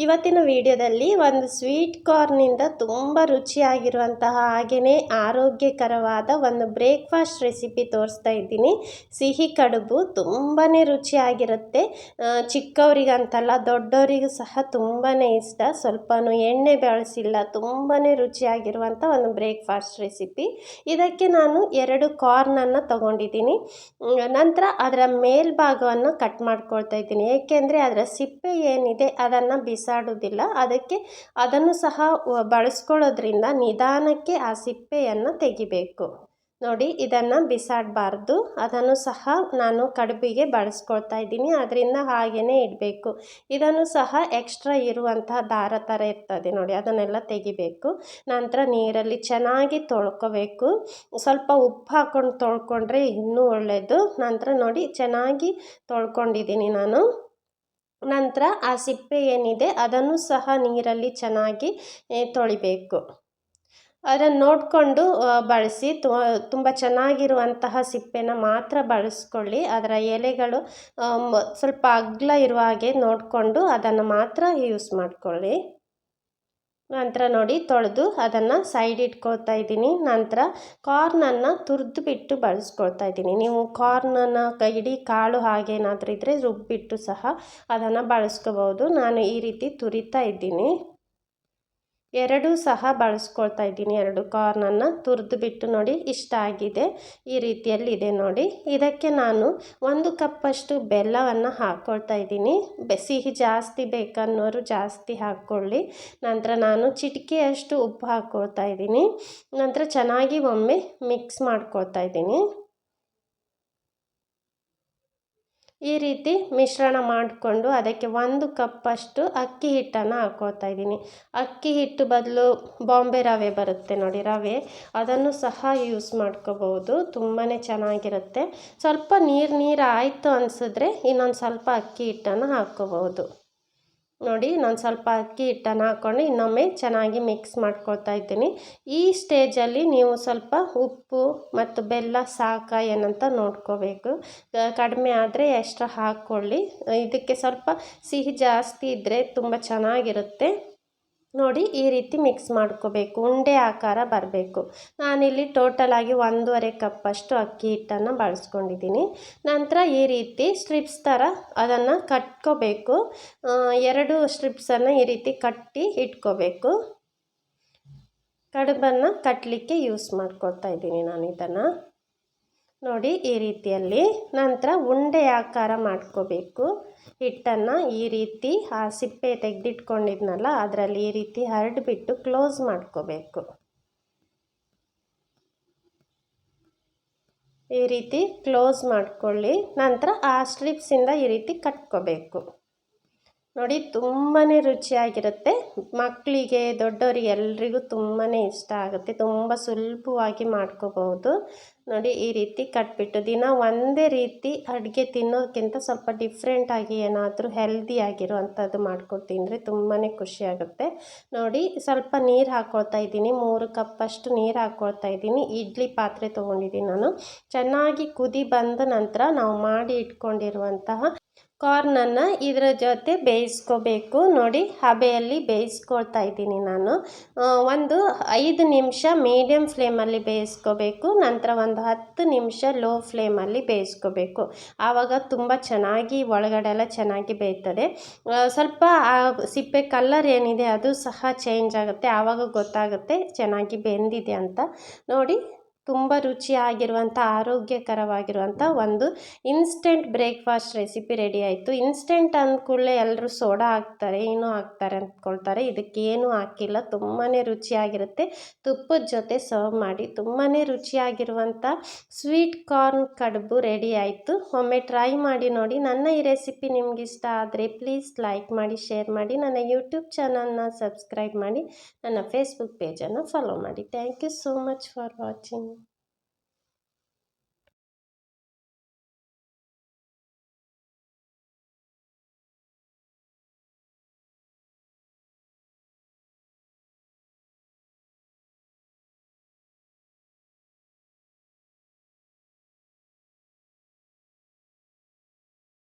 ಇವತ್ತಿನ ವಿಡಿಯೋದಲ್ಲಿ ಒಂದು ಸ್ವೀಟ್ ಕಾರ್ನಿಂದ ತುಂಬ ರುಚಿಯಾಗಿರುವಂತಹ ಹಾಗೆಯೇ ಆರೋಗ್ಯಕರವಾದ ಒಂದು ಬ್ರೇಕ್ಫಾಸ್ಟ್ ರೆಸಿಪಿ ತೋರಿಸ್ತಾ ಇದ್ದೀನಿ. ಸಿಹಿ ಕಡುಬು ತುಂಬಾ ರುಚಿಯಾಗಿರುತ್ತೆ. ಚಿಕ್ಕವರಿಗಂತಲ್ಲ ದೊಡ್ಡವರಿಗೂ ಸಹ ತುಂಬಾ ಇಷ್ಟ. ಸ್ವಲ್ಪನೂ ಎಣ್ಣೆ ಬಳಸಿಲ್ಲ, ತುಂಬಾ ರುಚಿಯಾಗಿರುವಂಥ ಒಂದು ಬ್ರೇಕ್ಫಾಸ್ಟ್ ರೆಸಿಪಿ. ಇದಕ್ಕೆ ನಾನು 2 ಕಾರ್ನನ್ನು ತಗೊಂಡಿದ್ದೀನಿ. ನಂತರ ಅದರ ಮೇಲ್ಭಾಗವನ್ನು ಕಟ್ ಮಾಡ್ಕೊಳ್ತಾ ಇದ್ದೀನಿ. ಏಕೆಂದರೆ ಅದರ ಸಿಪ್ಪೆ ಏನಿದೆ ಅದನ್ನು ಬಿಸಾಡುವುದಿಲ್ಲ. ಅದಕ್ಕೆ ಅದನ್ನು ಸಹ ಬಳಸ್ಕೊಳ್ಳೋದ್ರಿಂದ ನಿಧಾನಕ್ಕೆ ಆ ಸಿಪ್ಪೆಯನ್ನು ತೆಗಿಬೇಕು. ನೋಡಿ, ಇದನ್ನು ಬಿಸಾಡಬಾರ್ದು. ಅದನ್ನು ಸಹ ನಾನು ಕಡುಬಿಗೆ ಬಳಸ್ಕೊಳ್ತಾ ಇದ್ದೀನಿ. ಅದರಿಂದ ಹಾಗೇ ಇಡಬೇಕು. ಇದನ್ನು ಸಹ ಎಕ್ಸ್ಟ್ರಾ ಇರುವಂತಹ ದಾರ ಥರ ಇರ್ತದೆ ನೋಡಿ, ಅದನ್ನೆಲ್ಲ ತೆಗಿಬೇಕು. ನಂತರ ನೀರಲ್ಲಿ ಚೆನ್ನಾಗಿ ತೊಳ್ಕೊಬೇಕು. ಸ್ವಲ್ಪ ಉಪ್ಪು ಹಾಕ್ಕೊಂಡು ತೊಳ್ಕೊಂಡ್ರೆ ಇನ್ನೂ ಒಳ್ಳೆಯದು. ನಂತರ ನೋಡಿ, ಚೆನ್ನಾಗಿ ತೊಳ್ಕೊಂಡಿದ್ದೀನಿ ನಾನು. ನಂತರ ಆ ಸಿಪ್ಪೆ ಏನಿದೆ ಅದನ್ನು ಸಹ ನೀರಲ್ಲಿ ಚೆನ್ನಾಗಿ ತೊಳಿಬೇಕು. ಅದನ್ನು ನೋಡಿಕೊಂಡು ಬಳಸಿ. ತುಂಬ ಚೆನ್ನಾಗಿರುವಂತಹ ಸಿಪ್ಪೆನ ಮಾತ್ರ ಬಳಸ್ಕೊಳ್ಳಿ. ಅದರ ಎಲೆಗಳು ಸ್ವಲ್ಪ ಅಗಲ ಇರುವ ಹಾಗೆ ನೋಡಿಕೊಂಡು ಅದನ್ನು ಮಾತ್ರ ಯೂಸ್ ಮಾಡ್ಕೊಳ್ಳಿ. ನಂತರ ನೋಡಿ, ತೊಳೆದು ಅದನ್ನು ಸೈಡ್ ಇಟ್ಕೊಳ್ತಾ ಇದ್ದೀನಿ. ನಂತರ ಕಾರ್ನನ್ನು ತುರಿದು ಬಿಟ್ಟು ಬಳಸ್ಕೊಳ್ತಾ ಇದ್ದೀನಿ. ನೀವು ಕಾರ್ನನ್ನು ಇಡೀ ಕಾಳು ಹಾಗೇನಾದರೂ ಇದ್ದರೆ ರುಬ್ಬಿಟ್ಟು ಸಹ ಅದನ್ನು ಬಳಸ್ಕೋಬೋದು. ನಾನು ಈ ರೀತಿ ತುರಿತಾ ಇದ್ದೀನಿ. 2 ಸಹ ಬಳಸ್ಕೊಳ್ತಾ ಇದ್ದೀನಿ. 2 ಕಾರ್ನನ್ನು ತುರಿದು ಬಿಟ್ಟು ನೋಡಿ, ಇಷ್ಟ ಆಗಿದೆ. ಈ ರೀತಿಯಲ್ಲಿ ಇದೆ ನೋಡಿ. ಇದಕ್ಕೆ ನಾನು 1 ಕಪ್ಪಷ್ಟು ಬೆಲ್ಲವನ್ನು ಹಾಕ್ಕೊಳ್ತಾ ಇದ್ದೀನಿ. ಸಿಹಿ ಜಾಸ್ತಿ ಬೇಕನ್ನೋರು ಜಾಸ್ತಿ ಹಾಕ್ಕೊಳ್ಳಿ. ನಂತರ ನಾನು ಚಿಟಿಕೆಯಷ್ಟು ಉಪ್ಪು ಹಾಕ್ಕೊಳ್ತಾ ಇದ್ದೀನಿ. ನಂತರ ಚೆನ್ನಾಗಿ ಒಮ್ಮೆ ಮಿಕ್ಸ್ ಮಾಡ್ಕೊಳ್ತಾ ಇದ್ದೀನಿ. ಈ ರೀತಿ ಮಿಶ್ರಣ ಮಾಡಿಕೊಂಡು ಅದಕ್ಕೆ 1 ಕಪ್ಪಷ್ಟು ಅಕ್ಕಿ ಹಿಟ್ಟನ್ನು ಹಾಕ್ಕೊಳ್ತಾ ಇದ್ದೀನಿ. ಅಕ್ಕಿ ಹಿಟ್ಟು ಬದಲು ಬಾಂಬೆ ರವೆ ಬರುತ್ತೆ ನೋಡಿ, ರವೆ, ಅದನ್ನು ಸಹ ಯೂಸ್ ಮಾಡ್ಕೋಬೋದು. ತುಂಬಾ ಚೆನ್ನಾಗಿರುತ್ತೆ. ಸ್ವಲ್ಪ ನೀರು ಆಯಿತು ಅನಿಸಿದ್ರೆ ಇನ್ನೊಂದು ಸ್ವಲ್ಪ ಅಕ್ಕಿ ಹಿಟ್ಟನ್ನು ಹಾಕ್ಕೋಬೋದು. ನೋಡಿ, ನಾನು ಸ್ವಲ್ಪ ಅಕ್ಕಿ ಹಿಟ್ಟನ್ನು ಹಾಕ್ಕೊಂಡು ಇನ್ನೊಮ್ಮೆ ಚೆನ್ನಾಗಿ ಮಿಕ್ಸ್ ಮಾಡ್ಕೊಳ್ತಾ ಇದ್ದೀನಿ. ಈ ಸ್ಟೇಜಲ್ಲಿ ನೀವು ಸ್ವಲ್ಪ ಉಪ್ಪು ಮತ್ತು ಬೆಲ್ಲ ಸಾಕಾ ಏನಂತ ನೋಡ್ಕೋಬೇಕು. ಕಡಿಮೆ ಆದರೆ ಎಕ್ಸ್ಟ್ರಾ ಹಾಕ್ಕೊಳ್ಳಿ. ಇದಕ್ಕೆ ಸ್ವಲ್ಪ ಸಿಹಿ ಜಾಸ್ತಿ ಇದ್ದರೆ ತುಂಬ ಚೆನ್ನಾಗಿರುತ್ತೆ. ನೋಡಿ, ಈ ರೀತಿ ಮಿಕ್ಸ್ ಮಾಡ್ಕೋಬೇಕು. ಉಂಡೆ ಆಕಾರ ಬರಬೇಕು. ನಾನಿಲ್ಲಿ ಟೋಟಲಾಗಿ 1.5 ಕಪ್ಪಷ್ಟು ಅಕ್ಕಿ ಹಿಟ್ಟನ್ನು ಬಳಸ್ಕೊಂಡಿದ್ದೀನಿ. ನಂತರ ಈ ರೀತಿ ಸ್ಟ್ರಿಪ್ಸ್ ಥರ ಅದನ್ನು ಕಟ್ಕೋಬೇಕು. 2 ಸ್ಟ್ರಿಪ್ಸನ್ನು ಈ ರೀತಿ ಕಟ್ಟಿ ಇಟ್ಕೋಬೇಕು. ಕಡುಬನ್ನು ಕಟ್ಟಲಿಕ್ಕೆ ಯೂಸ್ ಮಾಡ್ಕೊಳ್ತಾ ಇದ್ದೀನಿ ನಾನು ಇದನ್ನು. ನೋಡಿ, ಈ ರೀತಿಯಲ್ಲಿ. ನಂತರ ಉಂಡೆ ಆಕಾರ ಮಾಡ್ಕೋಬೇಕು. ಹಿಟ್ಟನ್ನು ಈ ರೀತಿ ಆ ಸಿಪ್ಪೆ ತೆಗೆದಿಟ್ಕೊಂಡಿದ್ನಲ್ಲ ಅದರಲ್ಲಿ ಈ ರೀತಿ ಹರಡಿಬಿಟ್ಟು ಕ್ಲೋಸ್ ಮಾಡ್ಕೋಬೇಕು. ಈ ರೀತಿ ಕ್ಲೋಸ್ ಮಾಡ್ಕೊಳ್ಳಿ. ನಂತರ ಆ ಸ್ಟ್ರಿಪ್ಸಿಂದ ಈ ರೀತಿ ಕಟ್ಕೋಬೇಕು. ನೋಡಿ, ತುಂಬಾ ರುಚಿಯಾಗಿರುತ್ತೆ. ಮಕ್ಕಳಿಗೆ ದೊಡ್ಡವರಿಗೆ ಎಲ್ರಿಗೂ ತುಂಬಾ ಇಷ್ಟ ಆಗುತ್ತೆ. ತುಂಬ ಸುಲಭವಾಗಿ ಮಾಡ್ಕೋಬಹುದು. ನೋಡಿ, ಈ ರೀತಿ ಕಟ್ಬಿಟ್ಟು ದಿನ ಒಂದೇ ರೀತಿ ಅಡುಗೆ ತಿನ್ನೋದಕ್ಕಿಂತ ಸ್ವಲ್ಪ ಡಿಫ್ರೆಂಟಾಗಿ ಏನಾದರೂ ಹೆಲ್ದಿಯಾಗಿರುವಂಥದ್ದು ಮಾಡ್ಕೊಂಡು ತಿಂದರೆ ತುಂಬಾ ಖುಷಿಯಾಗುತ್ತೆ. ನೋಡಿ, ಸ್ವಲ್ಪ ನೀರು ಹಾಕ್ಕೊಳ್ತಾ ಇದ್ದೀನಿ. 3 ಕಪ್ಪಷ್ಟು ನೀರು ಹಾಕ್ಕೊಳ್ತಾ ಇದ್ದೀನಿ. ಇಡ್ಲಿ ಪಾತ್ರೆ ತೊಗೊಂಡಿದ್ದೀನಿ ನಾನು. ಚೆನ್ನಾಗಿ ಕುದಿ ಬಂದ ನಂತರ ನಾವು ಮಾಡಿ ಇಟ್ಕೊಂಡಿರುವಂತಹ ಕಾರ್ನನ್ನು ಇದರ ಜೊತೆ ಬೇಯಿಸ್ಕೋಬೇಕು. ನೋಡಿ, ಹಬೆಯಲ್ಲಿ ಬೇಯಿಸ್ಕೊಳ್ತಾ ಇದ್ದೀನಿ ನಾನು. ಒಂದು 5 ನಿಮಿಷ ಮೀಡಿಯಮ್ ಫ್ಲೇಮಲ್ಲಿ ಬೇಯಿಸ್ಕೋಬೇಕು. ನಂತರ ಒಂದು 10 ನಿಮಿಷ ಲೋ ಫ್ಲೇಮಲ್ಲಿ ಬೇಯಿಸ್ಕೋಬೇಕು. ಆವಾಗ ತುಂಬ ಚೆನ್ನಾಗಿ ಒಳಗಡೆ ಎಲ್ಲ ಚೆನ್ನಾಗಿ ಬೇಯ್ತದೆ. ಸ್ವಲ್ಪ ಆ ಸಿಪ್ಪೆ ಕಲರ್ ಏನಿದೆ ಅದು ಸಹ ಚೇಂಜ್ ಆಗುತ್ತೆ. ಆವಾಗ ಗೊತ್ತಾಗುತ್ತೆ ಚೆನ್ನಾಗಿ ಬೆಂದಿದೆ ಅಂತ. ನೋಡಿ, ತುಂಬ ರುಚಿಯಾಗಿರುವಂಥ ಆರೋಗ್ಯಕರವಾಗಿರುವಂಥ ಒಂದು ಇನ್ಸ್ಟೆಂಟ್ ಬ್ರೇಕ್ಫಾಸ್ಟ್ ರೆಸಿಪಿ ರೆಡಿ ಆಯಿತು. ಇನ್ಸ್ಟೆಂಟ್ ಅಂದ್ಕೂಡಲೇ ಎಲ್ಲರೂ ಸೋಡಾ ಹಾಕ್ತಾರೆ, ಏನೋ ಹಾಕ್ತಾರೆ ಅಂದ್ಕೊಳ್ತಾರೆ. ಇದಕ್ಕೇನು ಹಾಕಿಲ್ಲ. ತುಂಬಾ ರುಚಿಯಾಗಿರುತ್ತೆ. ತುಪ್ಪದ ಜೊತೆ ಸರ್ವ್ ಮಾಡಿ. ತುಂಬಾ ರುಚಿಯಾಗಿರುವಂಥ ಸ್ವೀಟ್ ಕಾರ್ನ್ ಕಡುಬು ರೆಡಿ ಆಯಿತು. ಒಮ್ಮೆ ಟ್ರೈ ಮಾಡಿ ನೋಡಿ. ನನ್ನ ಈ ರೆಸಿಪಿ ನಿಮ್ಗೆ ಇಷ್ಟ ಆದರೆ ಪ್ಲೀಸ್ ಲೈಕ್ ಮಾಡಿ, ಶೇರ್ ಮಾಡಿ. ನನ್ನ ಯೂಟ್ಯೂಬ್ ಚಾನಲ್ನ ಸಬ್ಸ್ಕ್ರೈಬ್ ಮಾಡಿ. ನನ್ನ ಫೇಸ್ಬುಕ್ ಪೇಜನ್ನು ಫಾಲೋ ಮಾಡಿ. Thank you so much for watching.